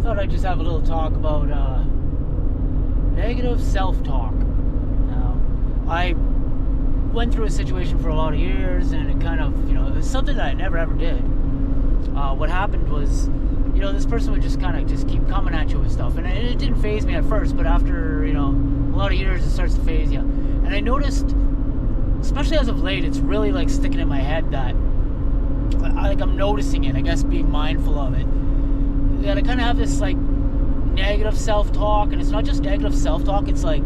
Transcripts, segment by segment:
thought I'd just have a little talk about negative self-talk. Now, I went through a situation for a lot of years, and it kind of, it was something that I never ever did. What happened was, this person would just kind of just keep coming at you with stuff, and it didn't faze me at first, but after, a lot of years, it starts to faze you. And I noticed, especially as of late, it's really like sticking in my head that, I'm noticing it, I guess, being mindful of it, that I kind of have this like negative self-talk. And it's not just negative self-talk, it's like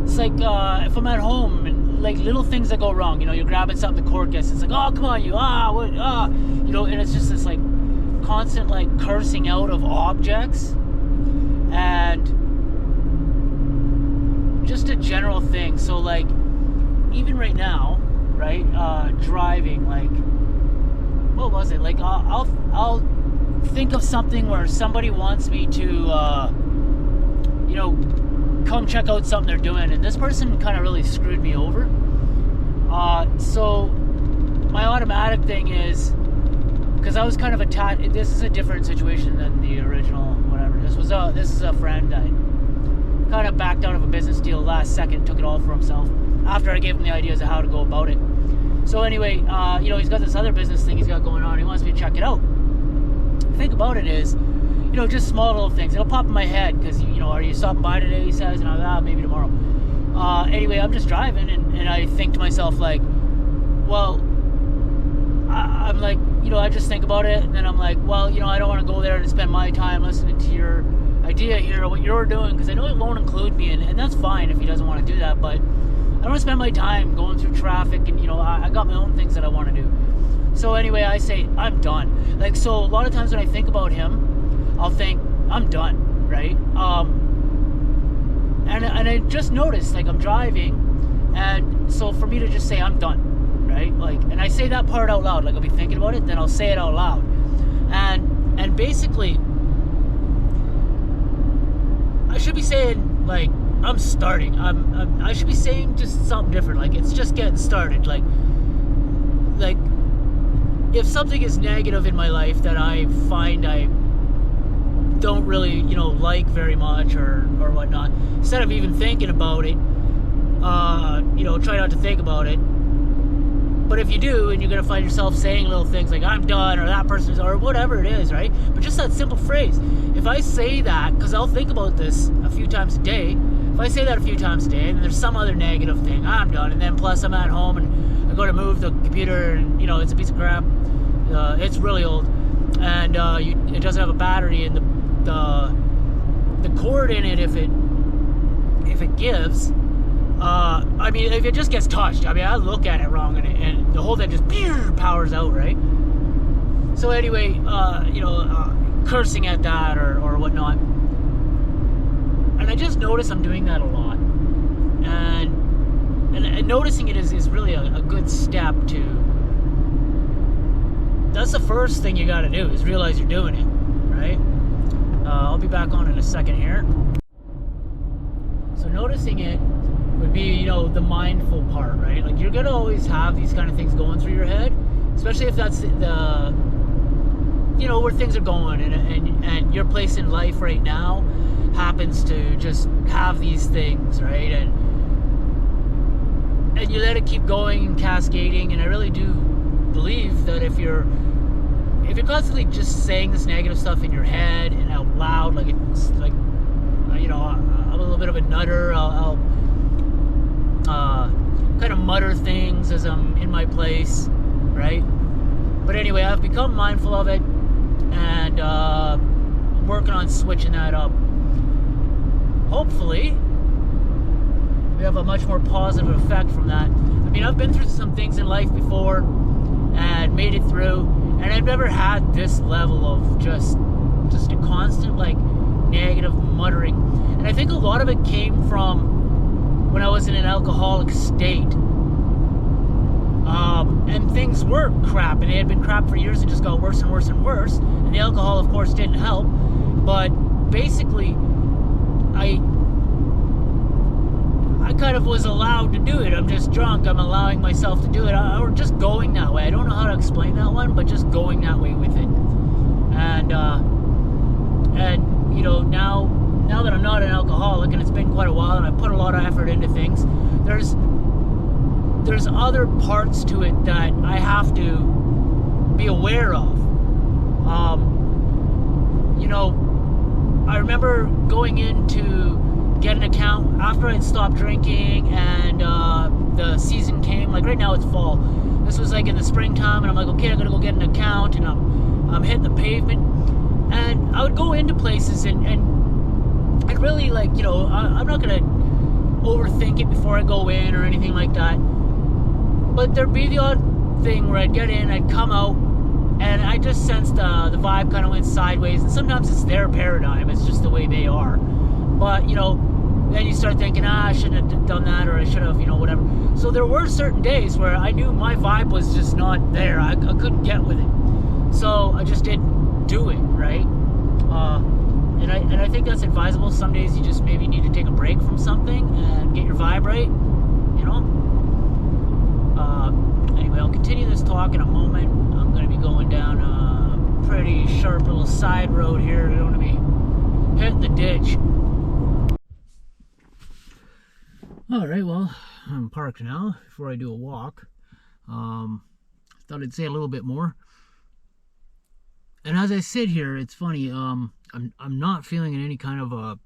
if I'm at home and like little things that go wrong, you're grabbing something the court gets, it's like, oh, come on, and it's just this like constant like cursing out of objects, and just a general thing. So like even right now, right, driving, like, what was it, like I'll think of something where somebody wants me to come check out something they're doing, and this person kind of really screwed me over. So my automatic thing is, because I was kind of attached, this is a different situation than the original whatever. This is a friend that kind of backed out of a business deal last second, took it all for himself after I gave him the ideas of how to go about it. So anyway, he's got this other business thing he's got going on. He wants me to check it out. The thing about it is, just small little things. It'll pop in my head because, are you stopping by today, he says, and I'm like, maybe tomorrow. Anyway, I'm just driving, and I think to myself, like, well, I'm like, I just think about it, and then I'm like, well, I don't want to go there and spend my time listening to your idea here, what you're doing, because I know it won't include me, and that's fine if he doesn't want to do that, but I don't want to spend my time going through traffic, and, I got my own things that I want to do. So anyway, I say, I'm done. Like, so a lot of times when I think about him, I'll think, I'm done, right? And I just noticed, like, I'm driving, and so for me to just say, I'm done, right? Like, and I say that part out loud, like, I'll be thinking about it, then I'll say it out loud. And basically, I should be saying, like, I'm starting. I should be saying just something different, like, it's just getting started. Like, if something is negative in my life that I find I don't really, like very much or whatnot, instead of even thinking about it, try not to think about it. But if you do, and you're going to find yourself saying little things like, I'm done, or that person's, or whatever it is, right? But just that simple phrase. If I say that, because I'll think about this a few times a day, if I say that a few times a day, and there's some other negative thing, I'm done, and then plus I'm at home, and I go to move the computer, and, it's a piece of crap. It's really old, and it doesn't have a battery, and the cord in it, if it gives, if it just gets touched, I look at it wrong, and the whole thing just powers out, right? So anyway, cursing at that or whatnot, and I just notice I'm doing that a lot, and noticing it is really a good step to. That's the first thing you got to do, is realize you're doing it, right? I'll be back on in a second here. So noticing it would be, the mindful part, right? Like, you're going to always have these kind of things going through your head, especially if that's the, where things are going, and your place in life right now happens to just have these things, right? And you let it keep going and cascading, and I really do believe that if you're constantly just saying this negative stuff in your head and out loud, like, it's like, I'm a little bit of a nutter, I'll kind of mutter things as I'm in my place, right? But anyway, I've become mindful of it, and I'm working on switching that up. Hopefully we have a much more positive effect from that. I've been through some things in life before and made it through, and I've never had this level of just a constant, like, negative muttering. And I think a lot of it came from when I was in an alcoholic state, and things were crap, and they had been crap for years and just got worse and worse and worse, and the alcohol, of course, didn't help. But basically, I kind of was allowed to do it. I'm just drunk, I'm allowing myself to do it, or just going that way. I don't know how to explain that one, but just going that way with it. And And, you know, now that I'm not an alcoholic, and it's been quite a while, and I've put a lot of effort into things, there's other parts to it that I have to be aware of. You know, I remember going in to get an account after I'd stopped drinking, and the season came. Like right now it's fall. This was like in the springtime, and I'm like, okay, I'm gonna go get an account, and I'm hitting the pavement, and I would go into places and I'd really, like, you know, I'm not gonna overthink it before I go in or anything like that. But there'd be the odd thing where I'd get in, I'd come out, and I just sensed the vibe kind of went sideways. And sometimes it's their paradigm, it's just the way they are. But, you know, then you start thinking, I shouldn't have done that, or I should have, you know, whatever. So there were certain days where I knew my vibe was just not there. I couldn't get with it. So I just didn't do it, right? And I think that's advisable. Some days you just maybe need to take a break from something and get your vibe right, you know? Anyway, I'll continue this talk in a moment. I'm going to be going down a pretty sharp little side road here. I don't want to be hitting the ditch. Alright, well, I'm parked now before I do a walk. Thought I'd say a little bit more. And as I sit here, it's funny, I'm not feeling in any kind of a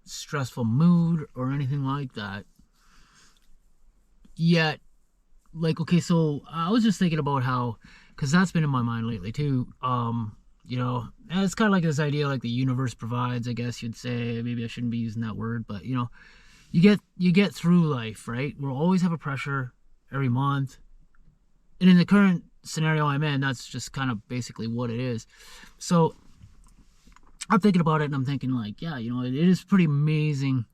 stressful mood or anything like that. Yet, like, okay, so I was just thinking about how, because that's been in my mind lately too, you know, and it's kind of like this idea like the universe provides, I guess you'd say. Maybe I shouldn't be using that word, but, you know, you get through life, right? We'll always have a pressure every month. And in the current scenario I'm in, that's just kind of basically what it is. So I'm thinking about it, and I'm thinking, like, yeah, you know, it is pretty amazing.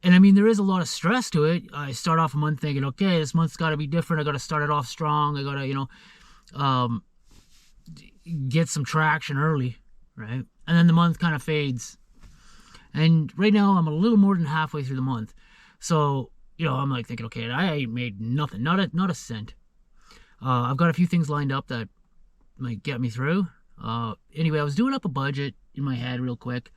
And I mean, there is a lot of stress to it. I start off a month thinking, okay, this month's got to be different. I got to start it off strong. I got to, you know, get some traction early, right? And then the month kind of fades. And right now I'm a little more than halfway through the month. So, you know, I'm like thinking, okay, I ain't made nothing, not a cent. I've got a few things lined up that might get me through. Anyway, I was doing up a budget in my head real quick,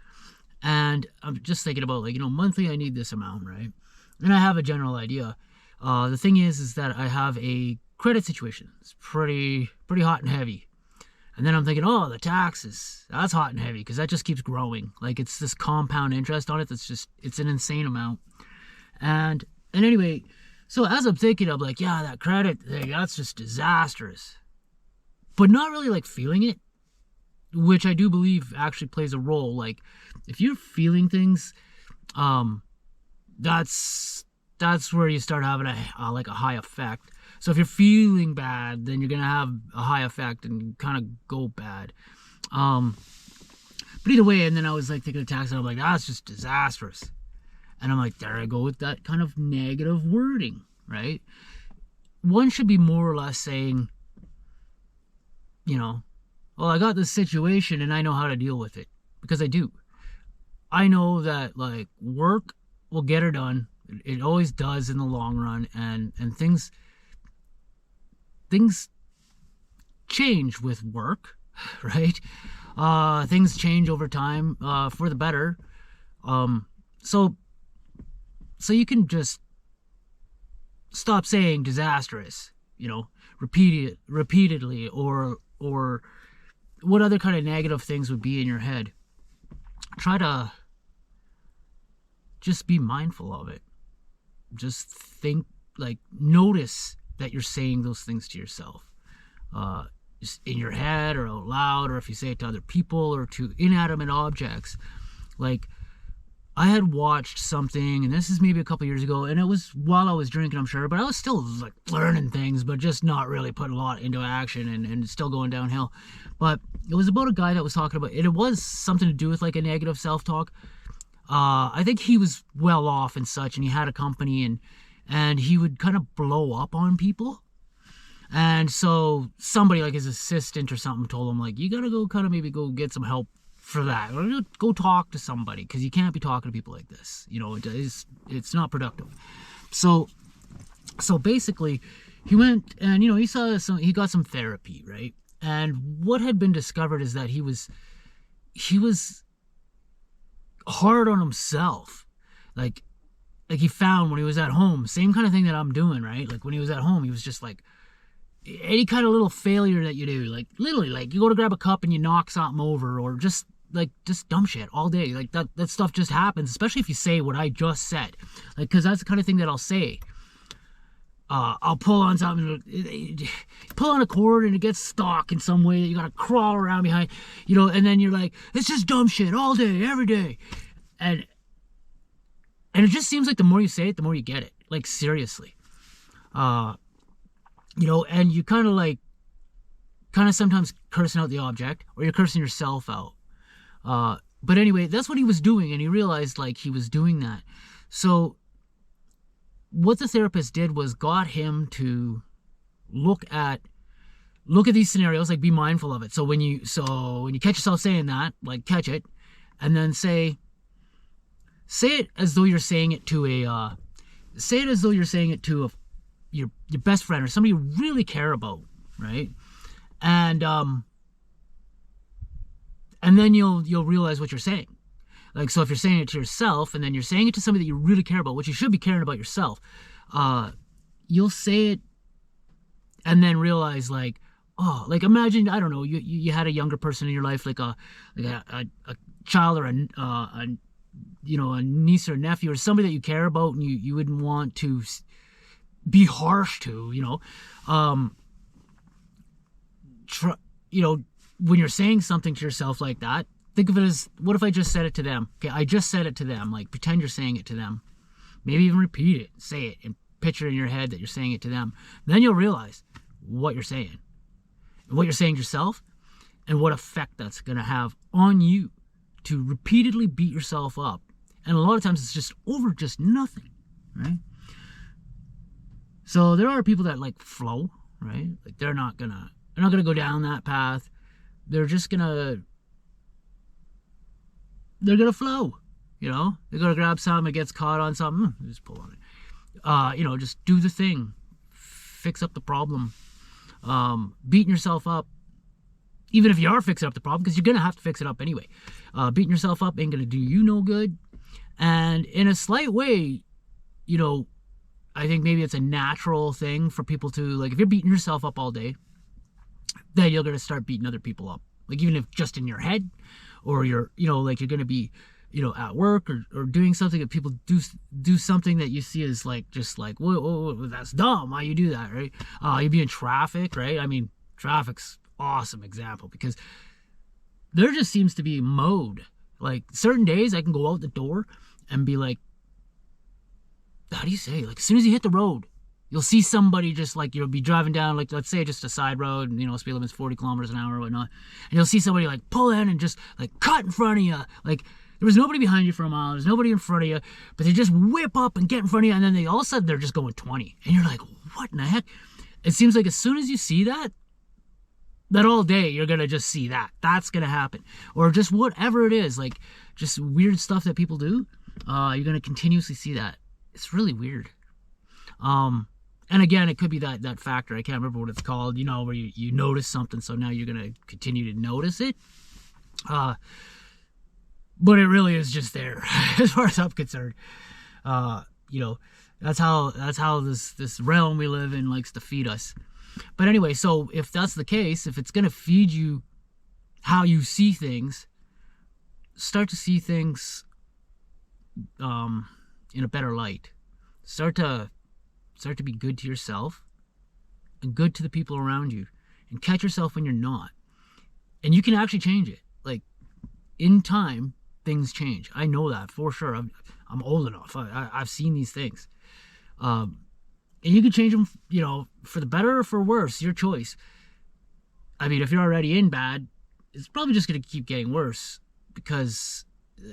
and I'm just thinking about, like, you know, monthly I need this amount, right? And I have a general idea. The thing is that I have a credit situation. It's pretty hot and heavy. And then I'm thinking, oh, the taxes, that's hot and heavy, because that just keeps growing. Like, it's this compound interest on it that's just, it's an insane amount. And anyway, so as I'm thinking, I'm like, yeah, that credit thing, that's just disastrous. But not really, like, feeling it, which I do believe actually plays a role. Like, if you're feeling things, that's where you start having a high effect. So if you're feeling bad, then you're gonna have a high effect and kind of go bad. But either way, and then I was like thinking of tax, and I'm like, that's just disastrous. And I'm like, there I go with that kind of negative wording, right? One should be more or less saying, you know, well, I got this situation and I know how to deal with it, because I do. I know that, like, work will get her done. It always does in the long run, and things change with work, right? Things change over time for the better. So you can just stop saying disastrous, you know, repeatedly, or what other kind of negative things would be in your head. Try to just be mindful of it. Just think, like, notice that you're saying those things to yourself, just in your head or out loud, or if you say it to other people or to inanimate objects. Like, I had watched something, and this is maybe a couple years ago, and it was while I was drinking, I'm sure, but I was still, like, learning things, but just not really putting a lot into action, and still going downhill. But it was about a guy that was talking about, and it was something to do with, like, a negative self-talk. I think he was well off and such, and he had a company, and he would kind of blow up on people. And so somebody, like his assistant or something, told him, like, you gotta go kind of maybe go get some help for that, or go talk to somebody, because you can't be talking to people like this, you know. It's not productive. So basically he went, and, you know, he got some therapy, right? And what had been discovered is that he was he was hard on himself. Like he found when he was at home, same kind of thing that I'm doing, right? Like when he was at home, he was just like, any kind of little failure that you do, like literally, like you go to grab a cup and you knock something over, or just dumb shit all day. Like that stuff just happens, especially if you say what I just said. Like, because that's the kind of thing that I'll say. I'll pull on something, pull on a cord and it gets stuck in some way that you gotta crawl around behind, and then you're like, it's just dumb shit all day, every day. And it just seems like the more you say it, the more you get it. Like, seriously. And you kind of sometimes cursing out the object, or you're cursing yourself out. But anyway, that's what he was doing, and he realized, like, he was doing that. So what the therapist did was got him to look at these scenarios, like, be mindful of it. So when you catch yourself saying that, like, catch it, and then say it as though you're saying it to your best friend or somebody you really care about, right? And then you'll realize what you're saying. Like, so if you're saying it to yourself and then you're saying it to somebody that you really care about, which you should be caring about yourself, you'll say it and then realize, like, oh, like, imagine, I don't know, you had a younger person in your life, like a child, or a niece or nephew, or somebody that you care about and you wouldn't want to be harsh to, when you're saying something to yourself like that, think of it as, what if I just said it to them? Okay, I just said it to them. Like, pretend you're saying it to them. Maybe even repeat it, say it, and picture in your head that you're saying it to them. Then you'll realize what you're saying, and what you're saying to yourself, and what effect that's going to have on you to repeatedly beat yourself up. And a lot of times it's just over just nothing, right? So there are people that, like, flow, right? Like, they're not gonna go down that path. They're just gonna flow, They're gonna grab something, it gets caught on something, just pull on it. Just do the thing, fix up the problem. Beating yourself up, even if you are fixing up the problem, because you're gonna have to fix it up anyway. Beating yourself up ain't gonna do you no good. And in a slight way, I think maybe it's a natural thing for people to, like, if you're beating yourself up all day, then you're going to start beating other people up. Like, even if just in your head, or you're going to be, at work, or doing something that people do something that you see as, like, just like, whoa, that's dumb. Why you do that, right? You be in traffic, right? I mean, traffic's awesome example, because there just seems to be a mode. Like, certain days I can go out the door and be like, how do you say? Like, as soon as you hit the road, you'll see somebody just, like, you'll be driving down, like, let's say just a side road, and, speed limit's 40 kilometers an hour or whatnot. And you'll see somebody, like, pull in and just, like, cut in front of you. Like, there was nobody behind you for a mile. There's nobody in front of you. But they just whip up and get in front of you. And then all of a sudden, they're just going 20. And you're like, what in the heck? It seems like as soon as you see that all day, you're going to just see that. That's going to happen. Or just whatever it is, like, just weird stuff that people do. You're going to continuously see that. It's really weird. And again, it could be that factor. I can't remember what it's called, where you notice something, so now you're going to continue to notice it. But it really is just there, as far as I'm concerned. That's how this realm we live in likes to feed us. But anyway, so if that's the case, if it's going to feed you how you see things, start to see things in a better light. Start to be good to yourself and good to the people around you, and catch yourself when you're not. And you can actually change it. Like, in time, things change. I know that for sure. I'm old enough. I've seen these things. And you can change them, for the better or for worse, your choice. I mean, if you're already in bad, it's probably just going to keep getting worse, because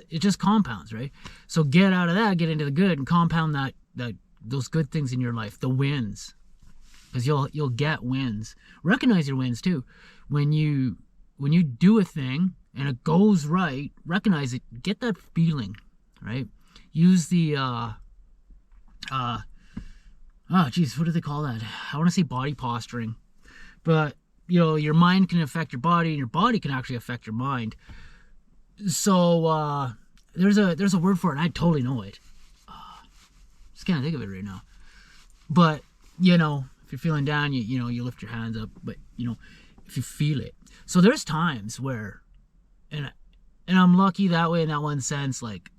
it just compounds, right? So get out of that, get into the good, and compound those good things in your life, the wins, because you'll get wins. Recognize your wins too. When you do a thing and it goes right, recognize it. Get that feeling, right? Use the what do they call that? I want to say body posturing, but your mind can affect your body, and your body can actually affect your mind. So there's a word for it, and I totally know it. Just can't think of it right now. But if you're feeling down, you lift your hands up. But if you feel it, so there's times where, and I'm lucky that way in that one sense. Like,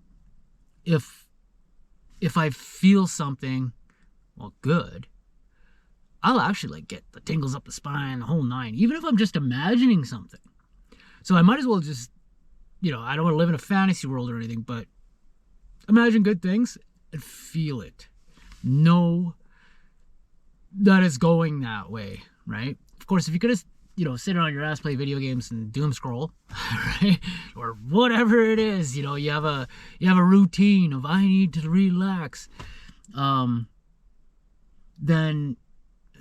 if I feel something, well, good, I'll actually like get the tingles up the spine, the whole nine, even if I'm just imagining something. So I might as well just, I don't want to live in a fantasy world or anything, but imagine good things and feel it. Know that it's going that way, right? Of course, if you could just, sit on your ass, play video games and doom scroll, right? Or whatever it is, you have a routine of I need to relax, then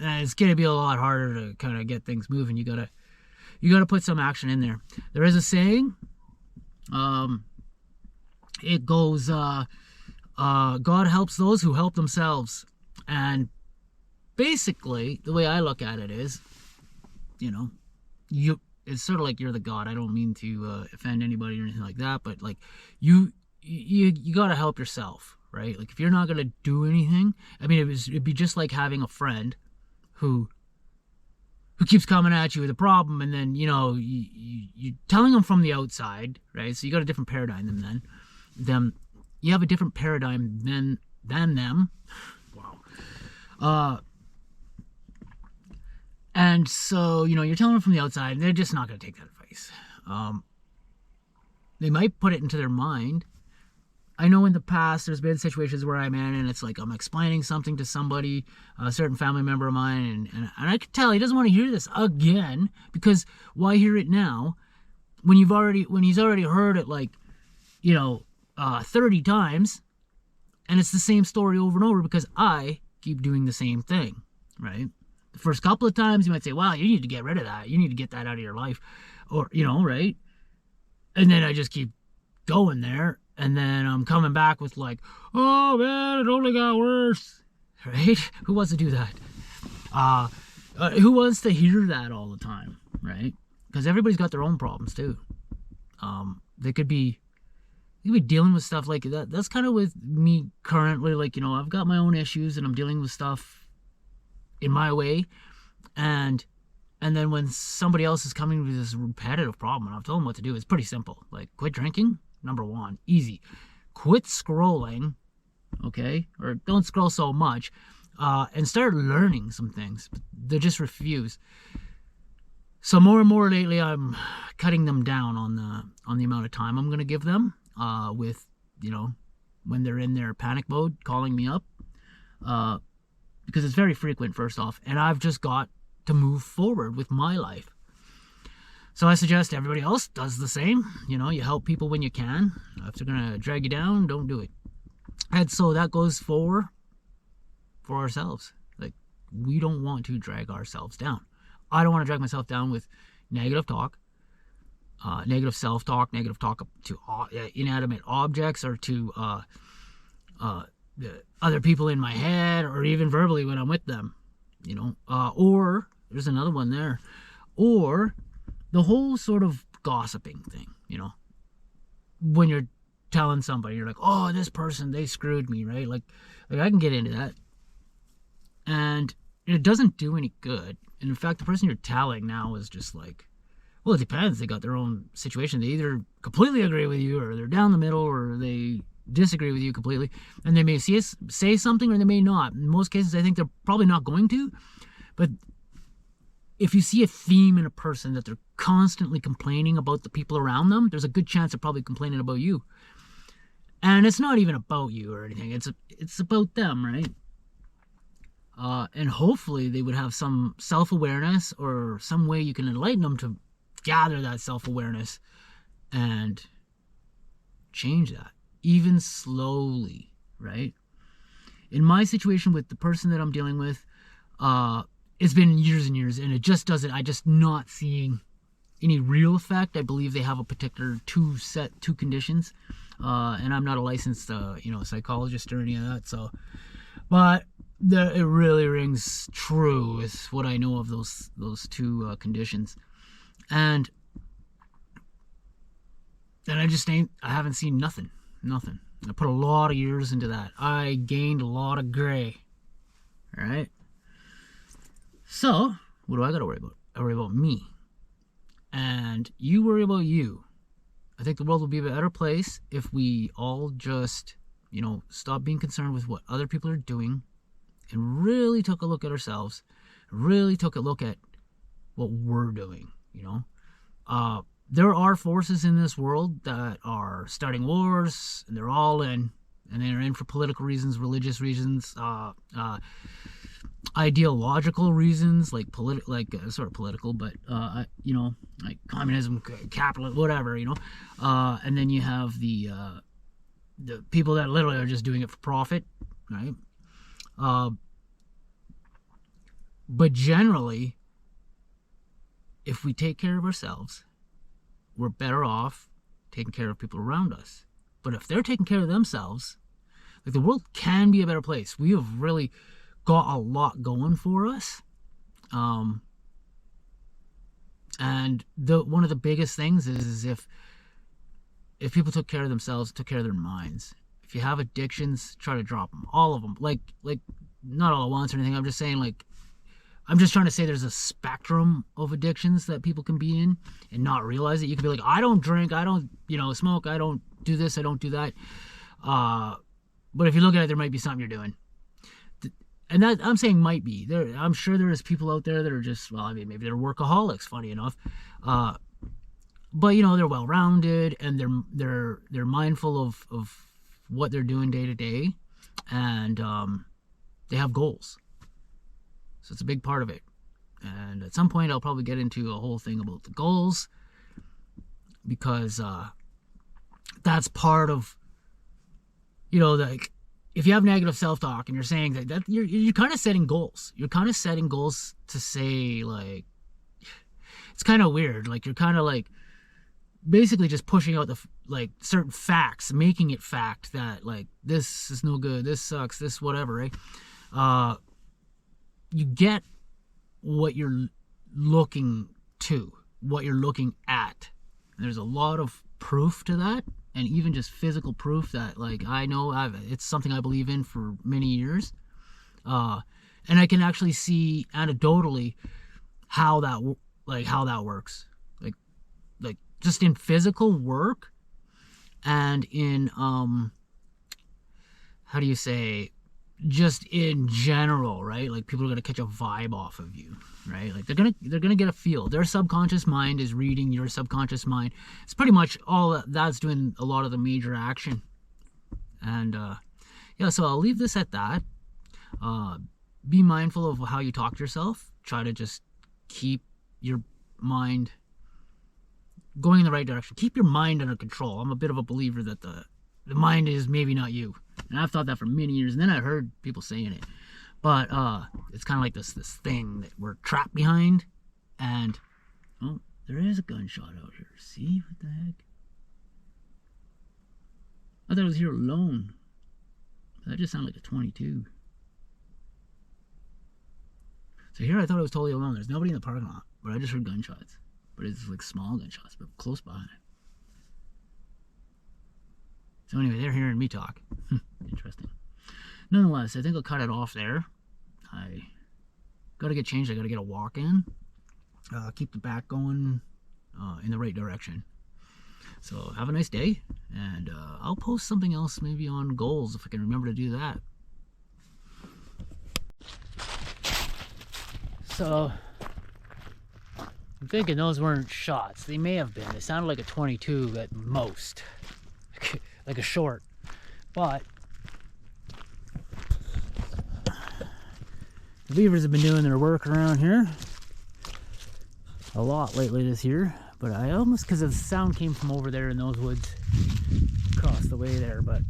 it's gonna be a lot harder to kind of get things moving. You gotta put some action in there. There is a saying, it goes, God helps those who help themselves. And basically, the way I look at it is, it's sort of like you're the God. I don't mean to offend anybody or anything like that, but like you gotta help yourself, right? Like if you're not gonna do anything, I mean, it'd be just like having a friend who keeps coming at you with a problem, and then you're telling them from the outside, right? So you got a different paradigm than them. You have a different paradigm than them. Wow. And so you're telling them from the outside, and they're just not going to take that advice. They might put it into their mind. I know in the past there's been situations where I'm in, and it's like I'm explaining something to somebody, a certain family member of mine, and I could tell he doesn't want to hear this again, because why hear it now when he's already heard it like 30 times, and it's the same story over and over because I keep doing the same thing, right? The first couple of times you might say, wow, you need to get rid of that, you need to get that out of your life, or right? And then I just keep going there. And then I'm coming back with like, oh man, it only got worse, right? Who wants to do that? Who wants to hear that all the time, right? Because everybody's got their own problems too. They could be dealing with stuff like that. That's kind of with me currently. Like, I've got my own issues and I'm dealing with stuff in my way. And then when somebody else is coming with this repetitive problem and I've told them what to do, it's pretty simple. Like, quit drinking. Number one, easy. Quit scrolling, okay? Or don't scroll so much, and start learning some things. They just refuse. So more and more lately, I'm cutting them down on the amount of time I'm going to give them. With when they're in their panic mode, calling me up, because it's very frequent. First off, and I've just got to move forward with my life. So I suggest everybody else does the same. You help people when you can. If they're going to drag you down, don't do it. And so that goes for ourselves. Like, we don't want to drag ourselves down. I don't want to drag myself down with negative talk, negative self-talk, negative talk to inanimate objects, or to other people in my head, or even verbally when I'm with them. Or there's another one there. Or the whole sort of gossiping thing, when you're telling somebody, you're like, oh, this person, they screwed me, right? Like I can get into that. And it doesn't do any good. And in fact, the person you're telling now is just like, well, it depends. They got their own situation. They either completely agree with you, or they're down the middle, or they disagree with you completely. And they may say something, or they may not. In most cases, I think they're probably not going to. But if you see a theme in a person that they're constantly complaining about the people around them, there's a good chance they're probably complaining about you. And it's not even about you or anything. It's about them, right? And hopefully they would have some self-awareness, or some way you can enlighten them to gather that self-awareness and change that, even slowly, right? In my situation with the person that I'm dealing with, it's been years and years, and it just doesn't, I just not seeing any real effect. I believe they have a particular two conditions, and I'm not a licensed psychologist or any of that, so, but it really rings true with what I know of those two conditions. And then I haven't seen nothing. I put a lot of years into that. I gained a lot of gray. All right. So what do I got to worry about? I worry about me. And you worry about you. I think the world would be a better place if we all just, stop being concerned with what other people are doing and really took a look at ourselves, really took a look at what we're doing, There are forces in this world that are starting wars, and they're all in, and they're in for political reasons, religious reasons, ideological reasons, like sort of political, but like communism, capitalism, whatever, and then you have the people that literally are just doing it for profit, right? But generally, if we take care of ourselves, we're better off taking care of people around us. But if they're taking care of themselves, like, the world can be a better place. We have really got a lot going for us. And one of the biggest things is if people took care of themselves, took care of their minds. If you have addictions, try to drop them, all of them. Like not all at once or anything. I'm just saying, I'm just trying to say there's a spectrum of addictions that people can be in and not realize it. You can be like, I don't drink, I don't, smoke, I don't do this, I don't do that. But if you look at it, there might be something you're doing. And that, I'm saying might be. I'm sure there's people out there that are just, maybe they're workaholics, funny enough. But they're well-rounded, and they're mindful of what they're doing day to day, and they have goals. So it's a big part of it. And at some point, I'll probably get into a whole thing about the goals, because that's part of, if you have negative self-talk and you're saying that you're kind of setting goals. You're kind of setting goals to say, it's kind of weird. You're kind of basically just pushing out the certain facts, making it fact that this is no good, this sucks, this whatever, right? You get what you're looking to, what you're looking at. And there's a lot of proof to that, and even just physical proof that I know it's something I believe in for many years. And I can actually see anecdotally how that works. Like just in physical work, and in how do you say, just in general, right? People are gonna catch a vibe off of you, right? They're gonna get a feel. Their subconscious mind is reading your subconscious mind. It's pretty much all that's doing a lot of the major action. And so I'll leave this at that. Be mindful of how you talk to yourself. Try to just keep your mind going in the right direction. Keep your mind under control. I'm a bit of a believer that the mind is maybe not you. And I've thought that for many years, and then I heard people saying it. But it's kind of like this thing that we're trapped behind. And, there is a gunshot out here. See? What the heck? I thought I was here alone. That just sounded like a 22. So here I thought I was totally alone. There's nobody in the parking lot. But I just heard gunshots. But it's small gunshots, but close by. So anyway, they're hearing me talk. Interesting. Nonetheless, I think I'll cut it off there. I got to get changed. I got to get a walk in. Keep the back going in the right direction. So have a nice day. And I'll post something else maybe on goals if I can remember to do that. So I'm thinking those weren't shots. They may have been. They sounded like a 22 at most. Like a short. But the beavers have been doing their work around here a lot lately this year. But I almost, because the sound came from over there in those woods across the way there. But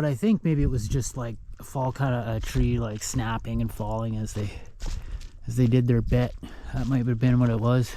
I think maybe it was just like a fall kind of a tree like snapping and falling as they did their bit. That might have been what it was.